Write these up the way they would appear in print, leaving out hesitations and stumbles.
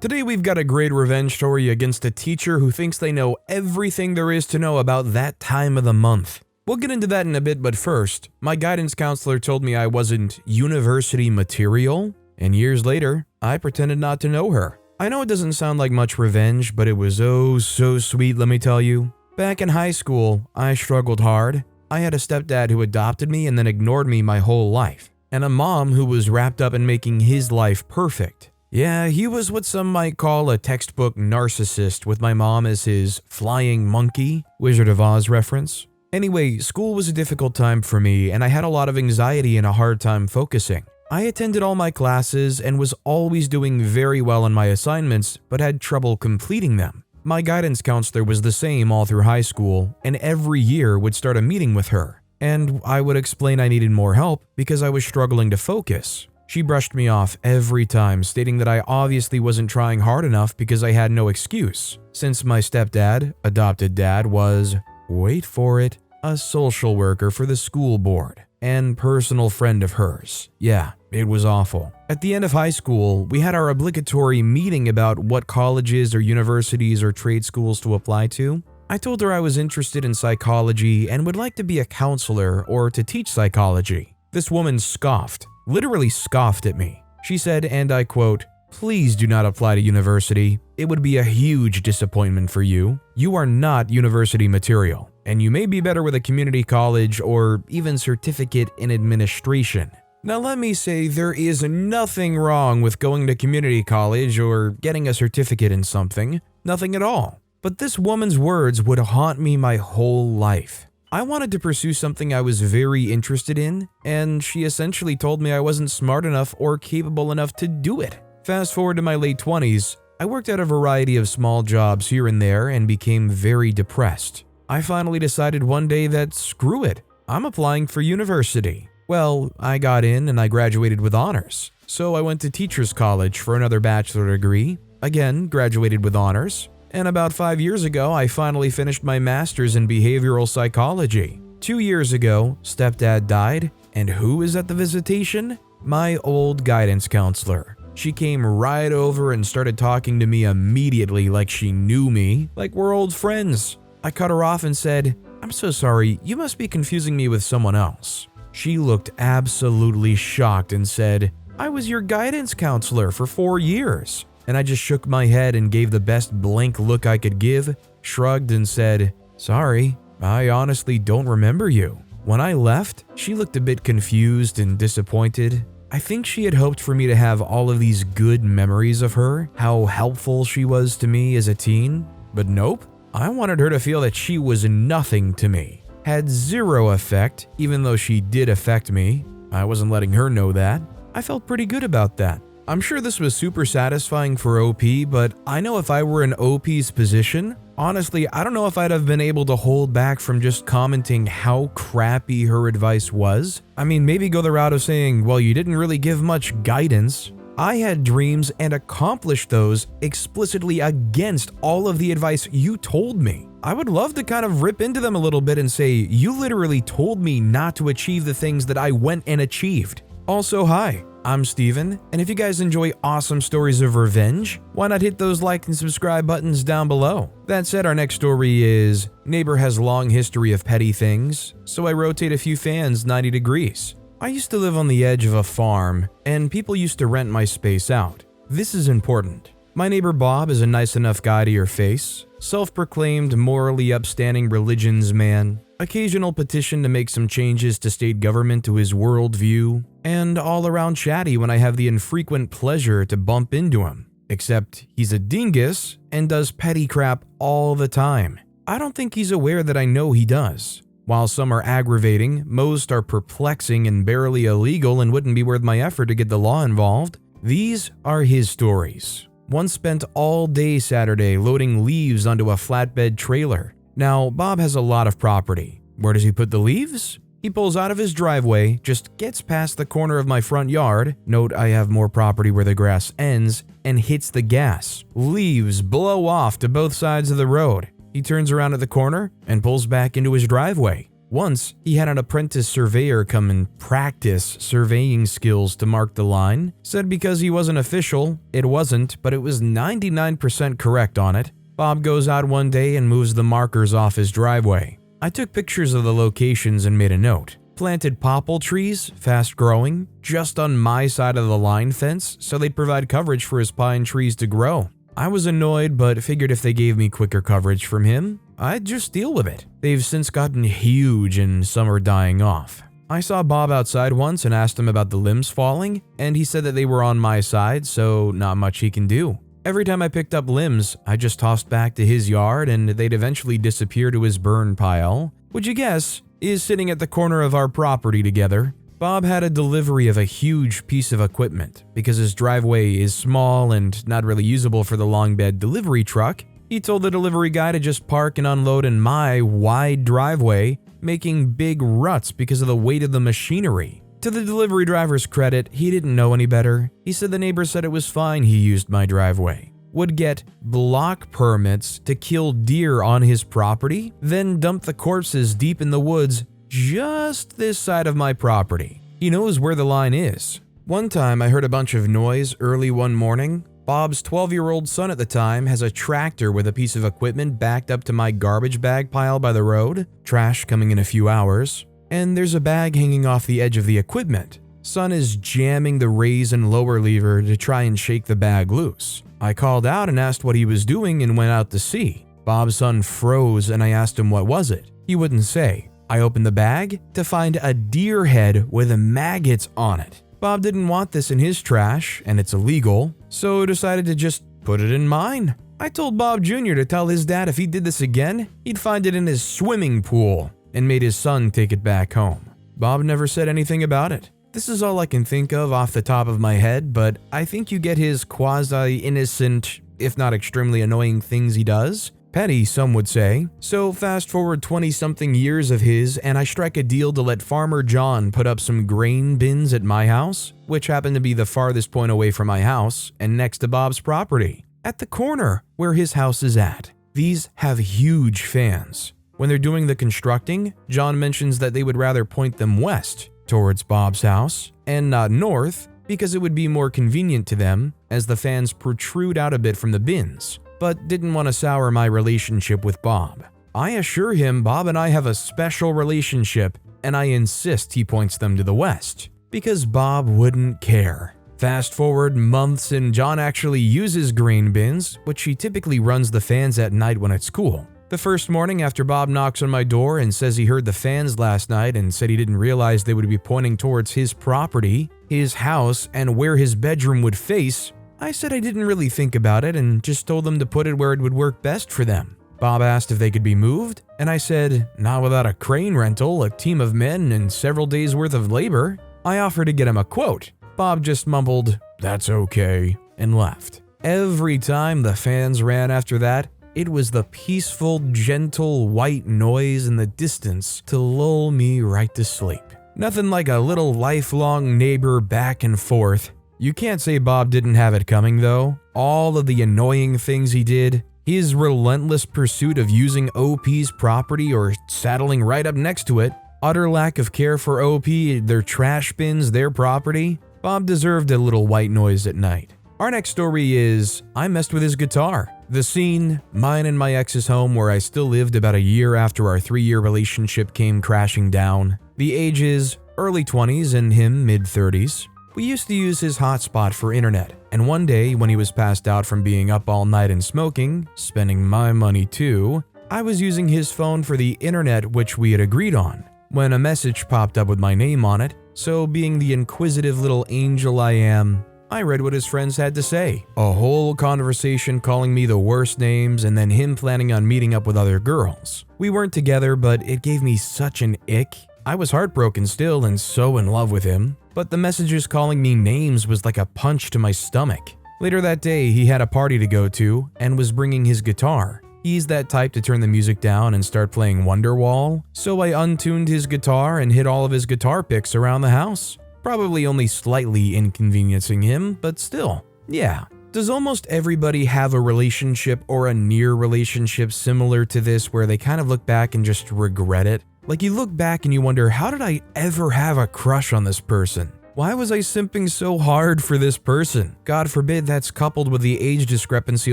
Today we've got a great revenge story against a teacher who thinks they know everything there is to know about that time of the month. We'll get into that in a bit, but first, my guidance counselor told me I wasn't university material, and years later, I pretended not to know her. I know it doesn't sound like much revenge, but it was oh so sweet, let me tell you. Back in high school, I struggled hard. I had a stepdad who adopted me and then ignored me my whole life, and a mom who was wrapped up in making his life perfect. Yeah, he was what some might call a textbook narcissist, with my mom as his flying monkey, Wizard of Oz reference. Anyway, school was a difficult time for me, and I had a lot of anxiety and a hard time focusing. I attended all my classes and was always doing very well on my assignments, but had trouble completing them. My guidance counselor was the same all through high school, and every year would start a meeting with her, and I would explain I needed more help because I was struggling to focus. She brushed me off every time, stating that I obviously wasn't trying hard enough because I had no excuse, since my stepdad, adopted dad, was, wait for it, a social worker for the school board and personal friend of hers. Yeah, it was awful. At the end of high school, we had our obligatory meeting about what colleges or universities or trade schools to apply to. I told her I was interested in psychology and would like to be a counselor or to teach psychology. This woman scoffed, literally scoffed at me. She said, and I quote, "Please do not apply to university. It would be a huge disappointment for you. You are not university material, and you may be better with a community college or even certificate in administration." Now let me say there is nothing wrong with going to community college or getting a certificate in something. Nothing at all. But this woman's words would haunt me my whole life. I wanted to pursue something I was very interested in, and she essentially told me I wasn't smart enough or capable enough to do it. Fast forward to my late 20s, I worked at a variety of small jobs here and there and became very depressed. I finally decided one day that screw it, I'm applying for university. Well, I got in and I graduated with honors. So I went to teacher's college for another bachelor degree, again graduated with honors. And about 5 years ago, I finally finished my master's in behavioral psychology. 2 years ago, stepdad died, and who is at the visitation? My old guidance counselor. She came right over and started talking to me immediately like she knew me, like we're old friends. I cut her off and said, "I'm so sorry, you must be confusing me with someone else." She looked absolutely shocked and said, "I was your guidance counselor for 4 years." And I just shook my head and gave the best blank look I could give, shrugged and said, "Sorry, I honestly don't remember you." When I left, she looked a bit confused and disappointed. I think she had hoped for me to have all of these good memories of her, how helpful she was to me as a teen. But nope, I wanted her to feel that she was nothing to me. Had zero effect, even though she did affect me. I wasn't letting her know that. I felt pretty good about that. I'm sure this was super satisfying for OP, but I know if I were in OP's position, honestly, I don't know if I'd have been able to hold back from just commenting how crappy her advice was. I mean, maybe go the route of saying, well, you didn't really give much guidance. I had dreams and accomplished those explicitly against all of the advice you told me. I would love to kind of rip into them a little bit and say, you literally told me not to achieve the things that I went and achieved. Also, hi. I'm Steven, and if you guys enjoy awesome stories of revenge, why not hit those like and subscribe buttons down below? That said, our next story is, neighbor has long history of petty things, so I rotate a few fans 90 degrees. I used to live on the edge of a farm, and people used to rent my space out. This is important. My neighbor Bob is a nice enough guy to your face, self-proclaimed morally upstanding religions man, occasional petition to make some changes to state government to his worldview, and all around chatty when I have the infrequent pleasure to bump into him. Except he's a dingus and does petty crap all the time. I don't think he's aware that I know he does. While some are aggravating, most are perplexing and barely illegal and wouldn't be worth my effort to get the law involved. These are his stories. One spent all day Saturday loading leaves onto a flatbed trailer. Now, Bob has a lot of property. Where does he put the leaves? He pulls out of his driveway, just gets past the corner of my front yard, note I have more property where the grass ends, and hits the gas. Leaves blow off to both sides of the road. He turns around at the corner and pulls back into his driveway. Once, he had an apprentice surveyor come and practice surveying skills to mark the line, said because he wasn't official, it wasn't, but it was 99% correct on it. Bob goes out one day and moves the markers off his driveway. I took pictures of the locations and made a note. Planted popple trees, fast growing, just on my side of the line fence so they'd provide coverage for his pine trees to grow. I was annoyed but figured if they gave me quicker coverage from him, I'd just deal with it. They've since gotten huge and some are dying off. I saw Bob outside once and asked him about the limbs falling, and he said that they were on my side, so not much he can do. Every time I picked up limbs, I just tossed back to his yard and they'd eventually disappear to his burn pile, which you guess is sitting at the corner of our property together. Bob had a delivery of a huge piece of equipment. Because his driveway is small and not really usable for the long bed delivery truck, he told the delivery guy to just park and unload in my wide driveway, making big ruts because of the weight of the machinery. To the delivery driver's credit, he didn't know any better. He said the neighbor said it was fine he used my driveway. Would get block permits to kill deer on his property, then dump the corpses deep in the woods just this side of my property. He knows where the line is. One time I heard a bunch of noise early one morning. Bob's 12-year-old son at the time has a tractor with a piece of equipment backed up to my garbage bag pile by the road, trash coming in a few hours, and there's a bag hanging off the edge of the equipment. Son is jamming the raise and lower lever to try and shake the bag loose. I called out and asked what he was doing and went out to see. Bob's son froze and I asked him what was it. He wouldn't say. I opened the bag to find a deer head with maggots on it. Bob didn't want this in his trash, and it's illegal, so decided to just put it in mine. I told Bob Jr. to tell his dad if he did this again, he'd find it in his swimming pool, and made his son take it back home. Bob never said anything about it. This is all I can think of off the top of my head, but I think you get his quasi-innocent, if not extremely annoying things he does. Petty, some would say. So fast forward 20-something years of his, and I strike a deal to let Farmer John put up some grain bins at my house, which happened to be the farthest point away from my house and next to Bob's property, at the corner where his house is at. These have huge fans. When they're doing the constructing, John mentions that they would rather point them west, towards Bob's house, and not north, because it would be more convenient to them, as the fans protrude out a bit from the bins, but didn't want to sour my relationship with Bob. I assure him Bob and I have a special relationship, and I insist he points them to the west, because Bob wouldn't care. Fast forward months and John actually uses grain bins, which he typically runs the fans at night when it's cool. The first morning after Bob knocks on my door and says he heard the fans last night and said he didn't realize they would be pointing towards his property, his house, and where his bedroom would face, I said I didn't really think about it and just told them to put it where it would work best for them. Bob asked if they could be moved, and I said, not without a crane rental, a team of men, and several days worth of labor. I offered to get him a quote. Bob just mumbled, "That's okay," and left. Every time the fans ran after that, it was the peaceful, gentle, white noise in the distance to lull me right to sleep. Nothing like a little lifelong neighbor back and forth. You can't say Bob didn't have it coming though. All of the annoying things he did, his relentless pursuit of using OP's property or saddling right up next to it, utter lack of care for OP, their trash bins, their property. Bob deserved a little white noise at night. Our next story is, I messed with his guitar. The scene, mine and my ex's home where I still lived about a year after our 3-year relationship came crashing down. The ages, early 20s and him mid-30s. We used to use his hotspot for internet, and one day when he was passed out from being up all night and smoking, spending my money too, I was using his phone for the internet which we had agreed on, when a message popped up with my name on it, so being the inquisitive little angel I am, I read what his friends had to say. A whole conversation calling me the worst names and then him planning on meeting up with other girls. We weren't together, but it gave me such an ick. I was heartbroken still and so in love with him, but the messages calling me names was like a punch to my stomach. Later that day, he had a party to go to and was bringing his guitar. He's that type to turn the music down and start playing Wonderwall, so I untuned his guitar and hid all of his guitar picks around the house. Probably only slightly inconveniencing him, but still, yeah. Does almost everybody have a relationship or a near relationship similar to this where they kind of look back and just regret it? Like, you look back and you wonder, how did I ever have a crush on this person? Why was I simping so hard for this person? God forbid that's coupled with the age discrepancy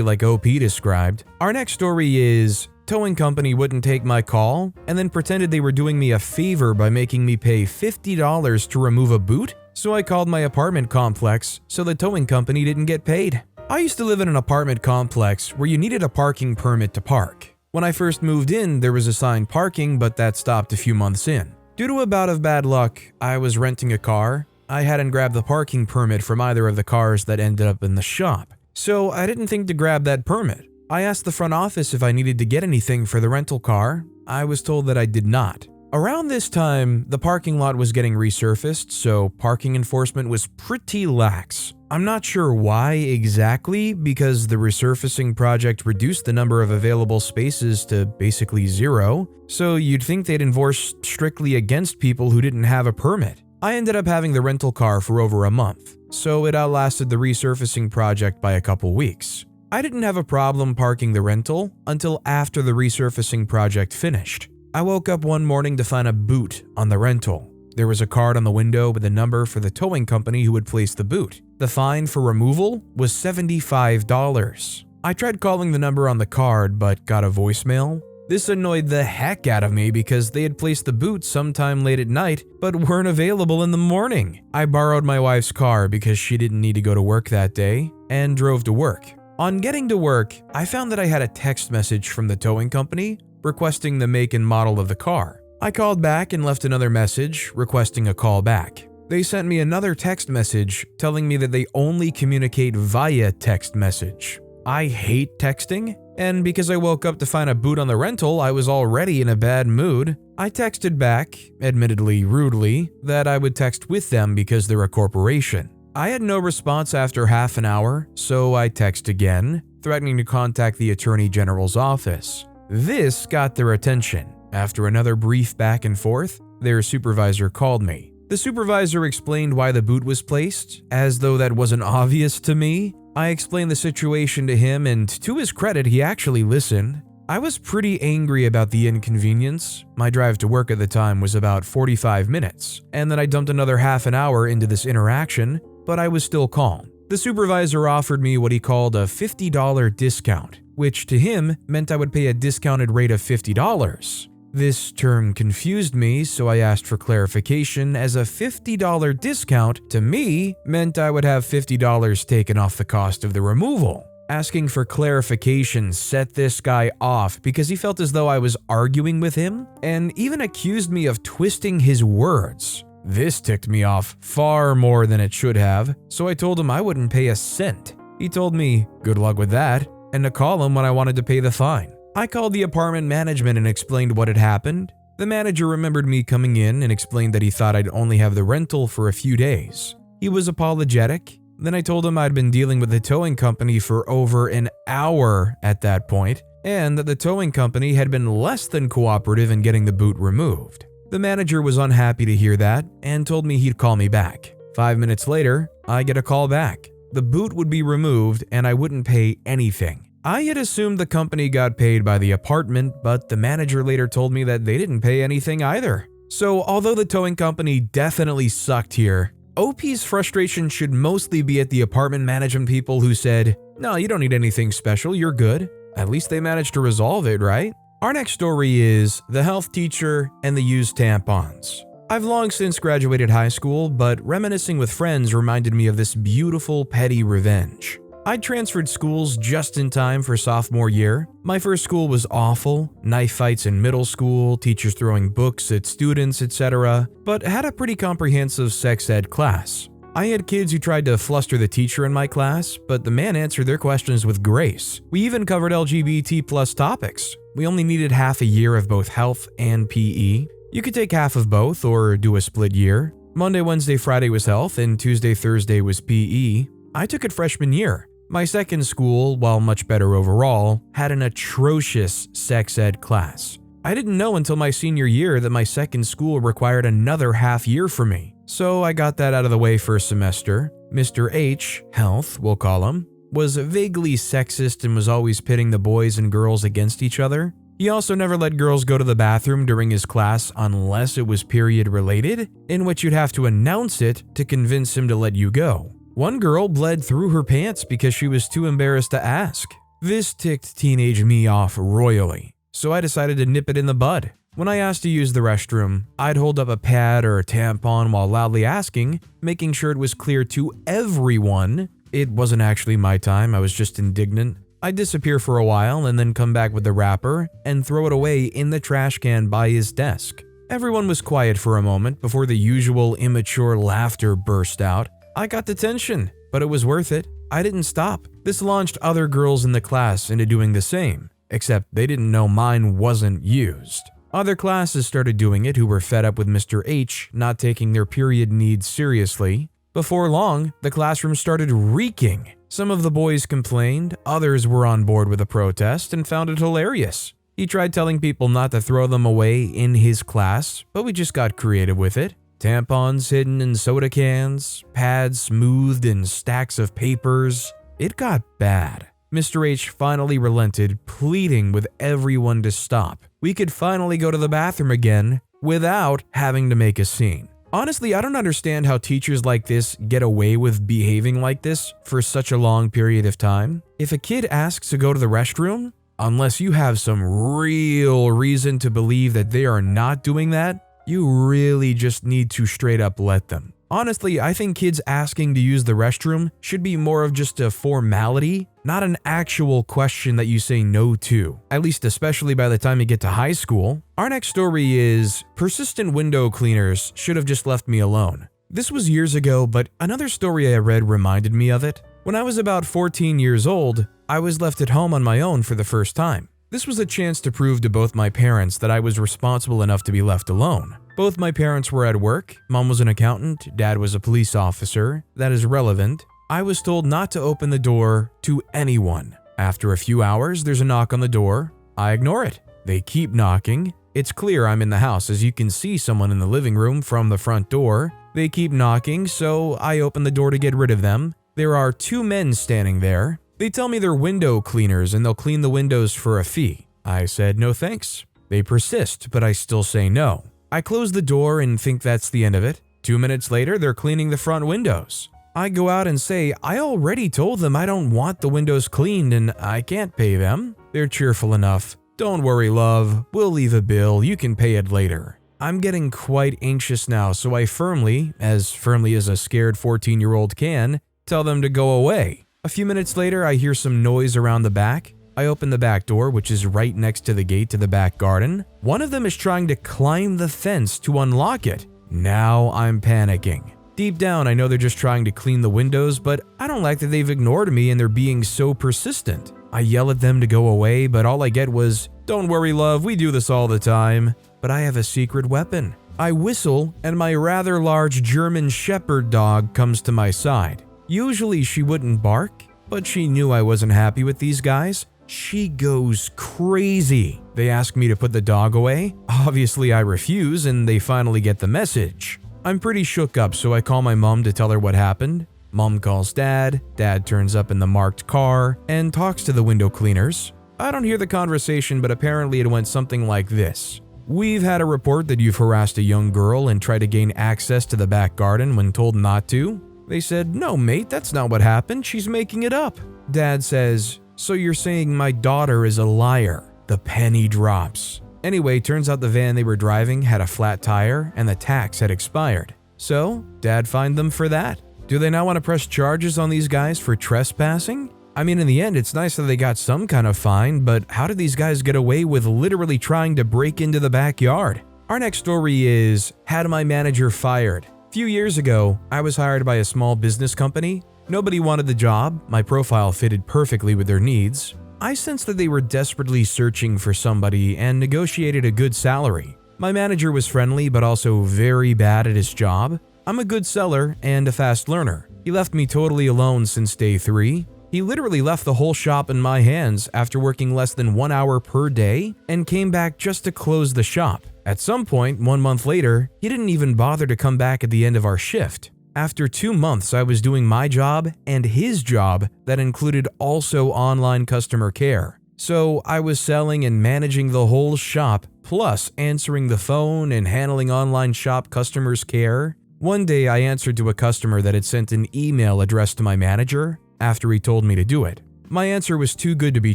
like OP described. Our next story is, towing company wouldn't take my call and then pretended they were doing me a favor by making me pay $50 to remove a boot? So I called my apartment complex so the towing company didn't get paid. I used to live in an apartment complex where you needed a parking permit to park. When I first moved in, there was assigned parking, but that stopped a few months in. Due to a bout of bad luck, I was renting a car. I hadn't grabbed the parking permit from either of the cars that ended up in the shop, so I didn't think to grab that permit. I asked the front office if I needed to get anything for the rental car. I was told that I did not. Around this time, the parking lot was getting resurfaced, so parking enforcement was pretty lax. I'm not sure why exactly, because the resurfacing project reduced the number of available spaces to basically zero, so you'd think they'd enforce strictly against people who didn't have a permit. I ended up having the rental car for over a month, so it outlasted the resurfacing project by a couple weeks. I didn't have a problem parking the rental until after the resurfacing project finished. I woke up one morning to find a boot on the rental. There was a card on the window with a number for the towing company who had placed the boot. The fine for removal was $75. I tried calling the number on the card but got a voicemail. This annoyed the heck out of me because they had placed the boot sometime late at night but weren't available in the morning. I borrowed my wife's car because she didn't need to go to work that day and drove to work. On getting to work, I found that I had a text message from the towing company requesting the make and model of the car. I called back and left another message requesting a call back. They sent me another text message telling me that they only communicate via text message. I hate texting, and because I woke up to find a boot on the rental, I was already in a bad mood. I texted back, admittedly rudely, that I would text with them because they're a corporation. I had no response after half an hour, so I texted again, threatening to contact the Attorney General's office. This got their attention. After another brief back and forth, their supervisor called me. The supervisor explained why the boot was placed, as though that wasn't obvious to me. I explained the situation to him, and to his credit, he actually listened. I was pretty angry about the inconvenience. My drive to work at the time was about 45 minutes, and then I dumped another half an hour into this interaction, but I was still calm. The supervisor offered me what he called a $50 discount, which to him meant I would pay a discounted rate of $50. This term confused me, so I asked for clarification, as a $50 discount to me meant I would have $50 taken off the cost of the removal. Asking for clarification set this guy off because he felt as though I was arguing with him and even accused me of twisting his words. This ticked me off far more than it should have, so I told him I wouldn't pay a cent. He told me good luck with that and to call him when I wanted to pay the fine. I called the apartment management and explained what had happened. The manager remembered me coming in and explained that he thought I'd only have the rental for a few days. He was apologetic. Then I told him I'd been dealing with the towing company for over an hour at that point, and that the towing company had been less than cooperative in getting the boot removed. The manager was unhappy to hear that and told me he'd call me back. 5 minutes later, I get a call back. The boot would be removed and I wouldn't pay anything. I had assumed the company got paid by the apartment, but the manager later told me that they didn't pay anything either. So although the towing company definitely sucked here, OP's frustration should mostly be at the apartment management people who said, "No, you don't need anything special, you're good." At least they managed to resolve it, right? Our next story is the health teacher and the used tampons. I've long since graduated high school, but reminiscing with friends reminded me of this beautiful petty revenge. I transferred schools just in time for sophomore year. My first school was awful, knife fights in middle school, teachers throwing books at students, etc., but had a pretty comprehensive sex ed class. I had kids who tried to fluster the teacher in my class, but the man answered their questions with grace. We even covered LGBT+ topics. We only needed half a year of both health and PE. You could take half of both or do a split year. Monday, Wednesday, Friday was health, and Tuesday, Thursday was PE. I took it freshman year. My second school, while much better overall, had an atrocious sex ed class. I didn't know until my senior year that my second school required another half year for me, so I got that out of the way first semester. Mr. H, health, we'll call him, was vaguely sexist and was always pitting the boys and girls against each other. He also never let girls go to the bathroom during his class unless it was period related, in which you'd have to announce it to convince him to let you go. One girl bled through her pants because she was too embarrassed to ask. This ticked teenage me off royally, so I decided to nip it in the bud. When I asked to use the restroom, I'd hold up a pad or a tampon while loudly asking, making sure it was clear to everyone. It wasn't actually my time, I was just indignant. I'd disappear for a while and then come back with the wrapper and throw it away in the trash can by his desk. Everyone was quiet for a moment before the usual immature laughter burst out. I got detention, but it was worth it. I didn't stop. This launched other girls in the class into doing the same, except they didn't know mine wasn't used. Other classes started doing it who were fed up with Mr. H not taking their period needs seriously. Before long, the classroom started reeking. Some of the boys complained, others were on board with the protest and found it hilarious. He tried telling people not to throw them away in his class, but we just got creative with it. Tampons hidden in soda cans, pads smoothed in stacks of papers. It got bad. Mr. H finally relented, pleading with everyone to stop. We could finally go to the bathroom again without having to make a scene. Honestly, I don't understand how teachers like this get away with behaving like this for such a long period of time. If a kid asks to go to the restroom, unless you have some real reason to believe that they are not doing that, you really just need to straight up let them. Honestly, I think kids asking to use the restroom should be more of just a formality, not an actual question that you say no to, at least especially by the time you get to high school. Our next story is, persistent window cleaners should have just left me alone. This was years ago, but another story I read reminded me of it. When I was about 14 years old, I was left at home on my own for the first time. This was a chance to prove to both my parents that I was responsible enough to be left alone. Both my parents were at work. Mom was an accountant, dad was a police officer. That is relevant. I was told not to open the door to anyone. After a few hours, there's a knock on the door. I ignore it. They keep knocking. It's clear I'm in the house as you can see someone in the living room from the front door. They keep knocking, so I open the door to get rid of them. There are two men standing there. They tell me they're window cleaners and they'll clean the windows for a fee. I said no thanks. They persist, but I still say no. I close the door and think that's the end of it. 2 minutes later, they're cleaning the front windows. I go out and say, I already told them I don't want the windows cleaned and I can't pay them. They're cheerful enough. Don't worry, love. We'll leave a bill. You can pay it later. I'm getting quite anxious now, so I firmly as a scared 14-year-old can, tell them to go away. A few minutes later, I hear some noise around the back. I open the back door, which is right next to the gate to the back garden. One of them is trying to climb the fence to unlock it. Now I'm panicking. Deep down, I know they're just trying to clean the windows, but I don't like that they've ignored me and they're being so persistent. I yell at them to go away, but all I get was, "Don't worry, love, we do this all the time." But I have a secret weapon. I whistle, and my rather large German Shepherd dog comes to my side. Usually she wouldn't bark, but she knew I wasn't happy with these guys. She goes crazy. They ask me to put the dog away. Obviously I refuse and they finally get the message. I'm pretty shook up, so I call my mom to tell her what happened. Mom calls dad. Dad turns up in the marked car and talks to the window cleaners. I don't hear the conversation, but apparently it went something like this. "We've had a report that you've harassed a young girl and tried to gain access to the back garden when told not to." They said, "No, mate, that's not what happened. She's making it up." Dad says, "So you're saying my daughter is a liar?" The penny drops. Anyway, turns out the van they were driving had a flat tire and the tax had expired. So, Dad fined them for that. Do they now want to press charges on these guys for trespassing? I mean, in the end, it's nice that they got some kind of fine, but how did these guys get away with literally trying to break into the backyard? Our next story is, had my manager fired. A few years ago, I was hired by a small business company. Nobody wanted the job. My profile fitted perfectly with their needs. I sensed that they were desperately searching for somebody and negotiated a good salary. My manager was friendly but also very bad at his job. I'm a good seller and a fast learner. He left me totally alone since day 3. He literally left the whole shop in my hands after working less than 1 hour per day and came back just to close the shop. At some point, 1 month later, he didn't even bother to come back at the end of our shift. After 2 months, I was doing my job and his job that included also online customer care. So I was selling and managing the whole shop, plus answering the phone and handling online shop customers' care. One day I answered to a customer that had sent an email addressed to my manager after he told me to do it. My answer was too good to be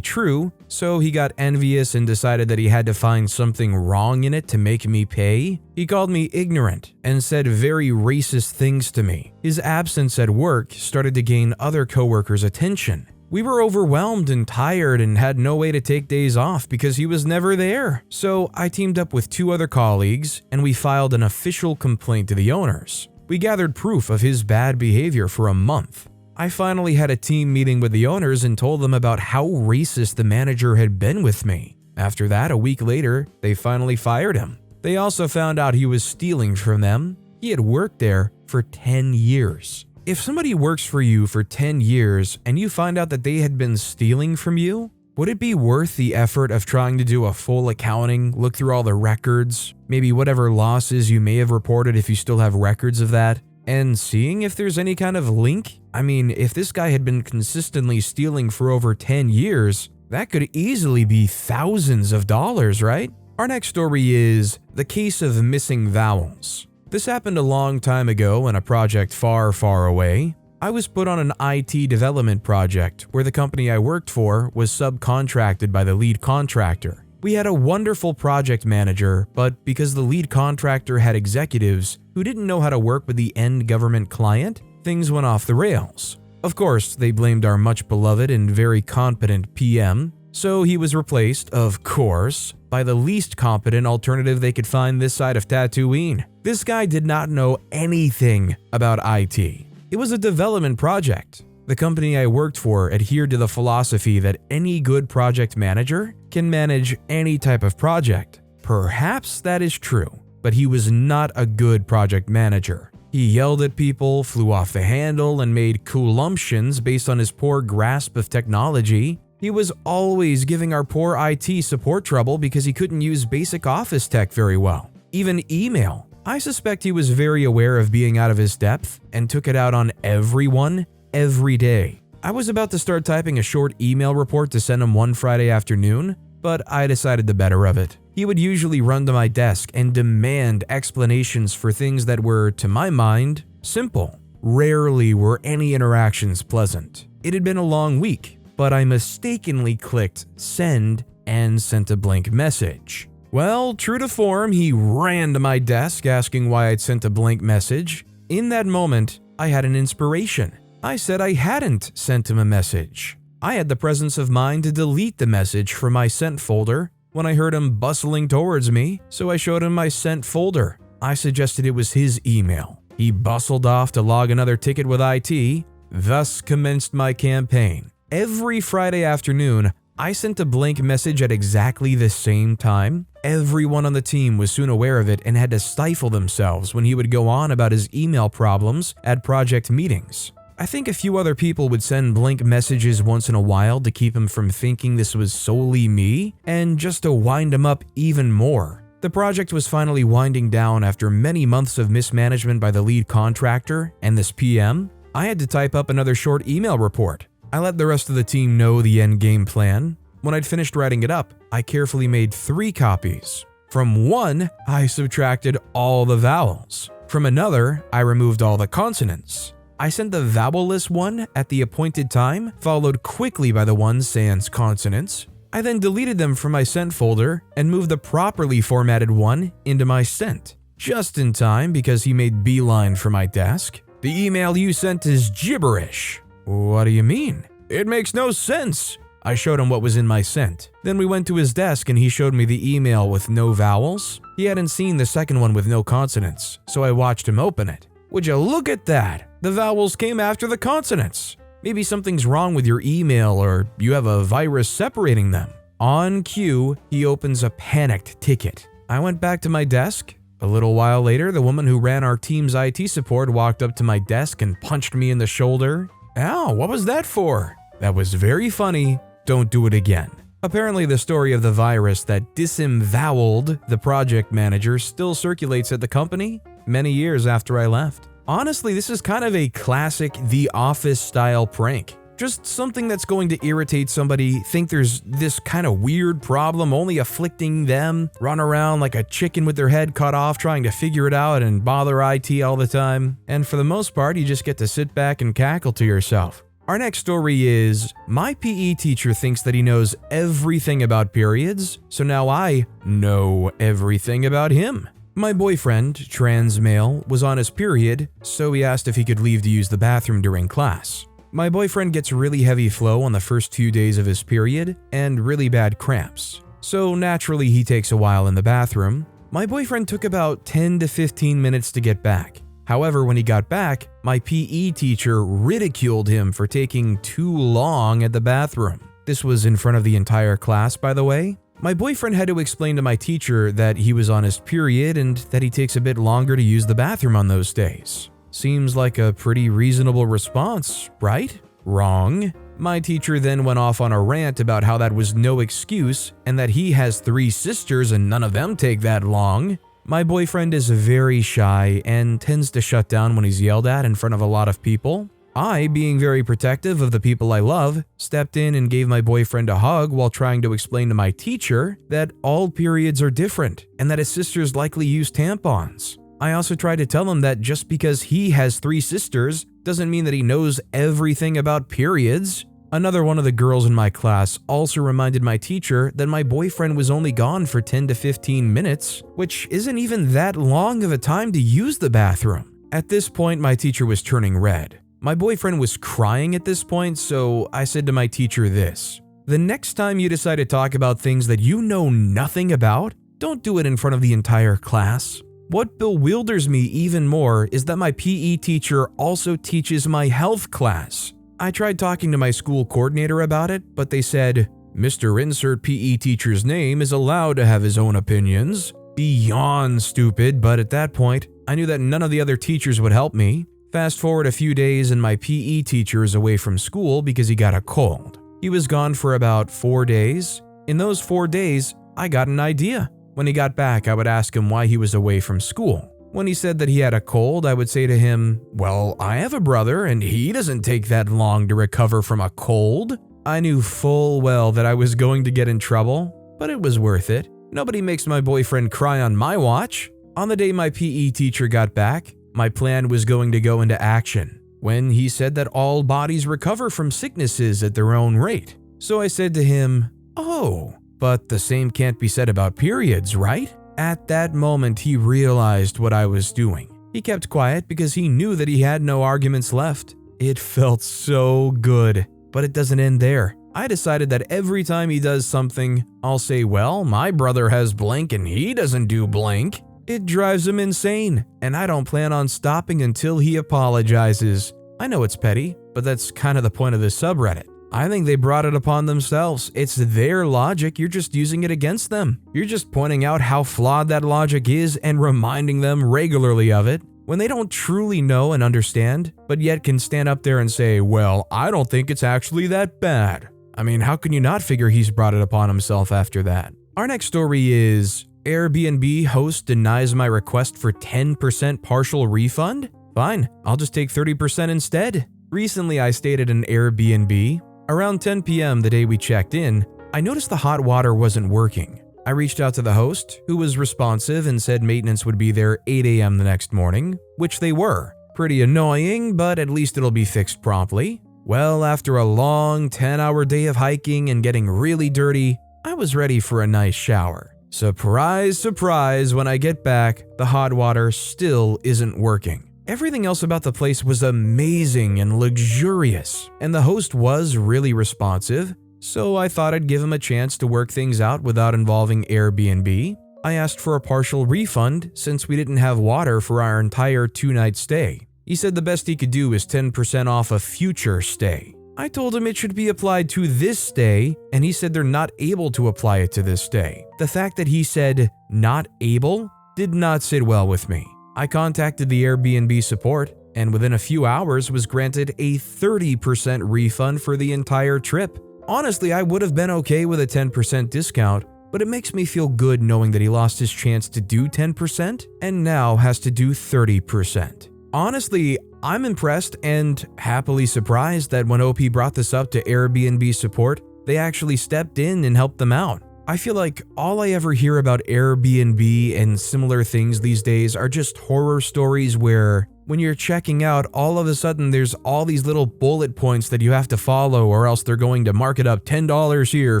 true, so he got envious and decided that he had to find something wrong in it to make me pay. He called me ignorant and said very racist things to me. His absence at work started to gain other coworkers' attention. We were overwhelmed and tired and had no way to take days off because he was never there. So I teamed up with 2 other colleagues and we filed an official complaint to the owners. We gathered proof of his bad behavior for a month. I finally had a team meeting with the owners and told them about how racist the manager had been with me. After that, a week later, they finally fired him. They also found out he was stealing from them. He had worked there for 10 years. If somebody works for you for 10 years and you find out that they had been stealing from you, would it be worth the effort of trying to do a full accounting, look through all the records, maybe whatever losses you may have reported if you still have records of that, and seeing if there's any kind of link? I mean, if this guy had been consistently stealing for over 10 years, that could easily be thousands of dollars, right? Our next story is the case of missing vowels. This happened a long time ago in a project far, far away. I was put on an IT development project where the company I worked for was subcontracted by the lead contractor. We had a wonderful project manager, but because the lead contractor had executives who didn't know how to work with the end government client, things went off the rails. Of course, they blamed our much beloved and very competent PM, so he was replaced, of course, by the least competent alternative they could find this side of Tatooine. This guy did not know anything about IT. It was a development project. The company I worked for adhered to the philosophy that any good project manager can manage any type of project. Perhaps that is true, but he was not a good project manager. He yelled at people, flew off the handle, and made coolumptions based on his poor grasp of technology. He was always giving our poor IT support trouble because he couldn't use basic office tech very well, even email. I suspect he was very aware of being out of his depth and took it out on everyone every day. I was about to start typing a short email report to send him one Friday afternoon, but I decided the better of it. He would usually run to my desk and demand explanations for things that were, to my mind, simple. Rarely were any interactions pleasant. It had been a long week, but I mistakenly clicked send and sent a blank message. Well, true to form, he ran to my desk asking why I'd sent a blank message. In that moment, I had an inspiration. I said I hadn't sent him a message. I had the presence of mind to delete the message from my sent folder when I heard him bustling towards me, so I showed him my sent folder. I suggested it was his email. He bustled off to log another ticket with IT, thus commenced my campaign. Every Friday afternoon, I sent a blank message at exactly the same time. Everyone on the team was soon aware of it and had to stifle themselves when he would go on about his email problems at project meetings. I think a few other people would send blank messages once in a while to keep him from thinking this was solely me, and just to wind him up even more. The project was finally winding down after many months of mismanagement by the lead contractor and this PM. I had to type up another short email report. I let the rest of the team know the end game plan. When I'd finished writing it up, I carefully made 3 copies. From one, I subtracted all the vowels. From another, I removed all the consonants. I sent the vowel-less one at the appointed time, followed quickly by the one sans consonants. I then deleted them from my sent folder and moved the properly formatted one into my sent. Just in time because he made beeline for my desk. The email you sent is gibberish. What do you mean? It makes no sense. I showed him what was in my sent. Then we went to his desk and he showed me the email with no vowels. He hadn't seen the second one with no consonants, so I watched him open it. Would you look at that? The vowels came after the consonants. Maybe something's wrong with your email or you have a virus separating them. On cue, he opens a panicked ticket. I went back to my desk. A little while later, the woman who ran our team's IT support walked up to my desk and punched me in the shoulder. Ow, what was that for? That was very funny. Don't do it again. Apparently, the story of the virus that disemboweled the project manager still circulates at the company many years after I left. Honestly, this is kind of a classic The Office style prank. Just something that's going to irritate somebody, think there's this kind of weird problem only afflicting them, run around like a chicken with their head cut off trying to figure it out and bother IT all the time. And for the most part, you just get to sit back and cackle to yourself. Our next story is, my PE teacher thinks that he knows everything about periods, so now I know everything about him. My boyfriend, trans male, was on his period, so he asked if he could leave to use the bathroom during class. My boyfriend gets really heavy flow on the first 2 days of his period and really bad cramps, so naturally he takes a while in the bathroom. My boyfriend took about 10 to 15 minutes to get back. However, when he got back, my PE teacher ridiculed him for taking too long at the bathroom. This was in front of the entire class, by the way. My boyfriend had to explain to my teacher that he was on his period and that he takes a bit longer to use the bathroom on those days. Seems like a pretty reasonable response, right? Wrong. My teacher then went off on a rant about how that was no excuse and that he has 3 sisters and none of them take that long. My boyfriend is very shy and tends to shut down when he's yelled at in front of a lot of people. I, being very protective of the people I love, stepped in and gave my boyfriend a hug while trying to explain to my teacher that all periods are different and that his sisters likely use tampons. I also tried to tell him that just because he has 3 sisters doesn't mean that he knows everything about periods. Another one of the girls in my class also reminded my teacher that my boyfriend was only gone for 10 to 15 minutes, which isn't even that long of a time to use the bathroom. At this point, my teacher was turning red. My boyfriend was crying at this point, so I said to my teacher this: the next time you decide to talk about things that you know nothing about, don't do it in front of the entire class. What bewilders me even more is that my PE teacher also teaches my health class. I tried talking to my school coordinator about it, but they said, Mr. Insert PE teacher's name is allowed to have his own opinions. Beyond stupid, but at that point, I knew that none of the other teachers would help me. Fast forward a few days and my PE teacher is away from school because he got a cold. He was gone for about 4 days. In those 4 days, I got an idea. When he got back, I would ask him why he was away from school. When he said that he had a cold, I would say to him, well, I have a brother and he doesn't take that long to recover from a cold. I knew full well that I was going to get in trouble, but it was worth it. Nobody makes my boyfriend cry on my watch. On the day my PE teacher got back, my plan was going to go into action when he said that all bodies recover from sicknesses at their own rate. So I said to him, oh, but the same can't be said about periods, right? At that moment, he realized what I was doing. He kept quiet because he knew that he had no arguments left. It felt so good, but it doesn't end there. I decided that every time he does something, I'll say, well, my brother has blank and he doesn't do blank. It drives him insane, and I don't plan on stopping until he apologizes. I know it's petty, but that's kind of the point of this subreddit. I think they brought it upon themselves. It's their logic, you're just using it against them. You're just pointing out how flawed that logic is and reminding them regularly of it when they don't truly know and understand, but yet can stand up there and say, well, I don't think it's actually that bad. I mean, how can you not figure he's brought it upon himself after that? Our next story is, AIRBNB host denies my request for 10% partial refund? Fine, I'll just take 30% instead. Recently, I stayed at an Airbnb. Around 10 p.m. the day we checked in, I noticed the hot water wasn't working. I reached out to the host, who was responsive and said maintenance would be there 8 a.m. the next morning, which they were. Pretty annoying, but at least it'll be fixed promptly. Well, after a long 10-hour day of hiking and getting really dirty, I was ready for a nice shower. Surprise, surprise, when I get back, the hot water still isn't working. Everything else about the place was amazing and luxurious, and the host was really responsive, so I thought I'd give him a chance to work things out without involving Airbnb. I asked for a partial refund since we didn't have water for our entire 2-night stay. He said the best he could do is 10% off a future stay. I told him it should be applied to this stay, and he said they're not able to apply it to this stay. The fact that he said not able did not sit well with me. I contacted the Airbnb support, and within a few hours was granted a 30% refund for the entire trip. Honestly, I would have been okay with a 10% discount, but it makes me feel good knowing that he lost his chance to do 10% and now has to do 30%. Honestly, I'm impressed and happily surprised that when OP brought this up to Airbnb support, they actually stepped in and helped them out. I feel like all I ever hear about Airbnb and similar things these days are just horror stories where when you're checking out, all of a sudden there's all these little bullet points that you have to follow or else they're going to mark it up $10 here,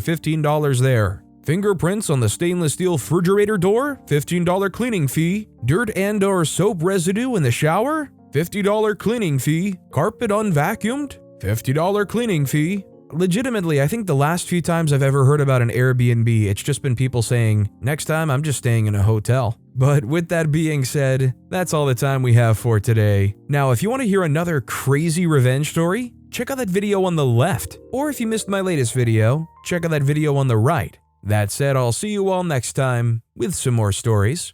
$15 there. Fingerprints on the stainless steel refrigerator door, $15 cleaning fee. Dirt and/or soap residue in the shower, $50 cleaning fee. Carpet unvacuumed, $50 cleaning fee. Legitimately, I think the last few times I've ever heard about an Airbnb, it's just been people saying, next time I'm just staying in a hotel. But with that being said, that's all the time we have for today. Now, if you want to hear another crazy revenge story, check out that video on the left. Or if you missed my latest video, check out that video on the right. That said, I'll see you all next time with some more stories.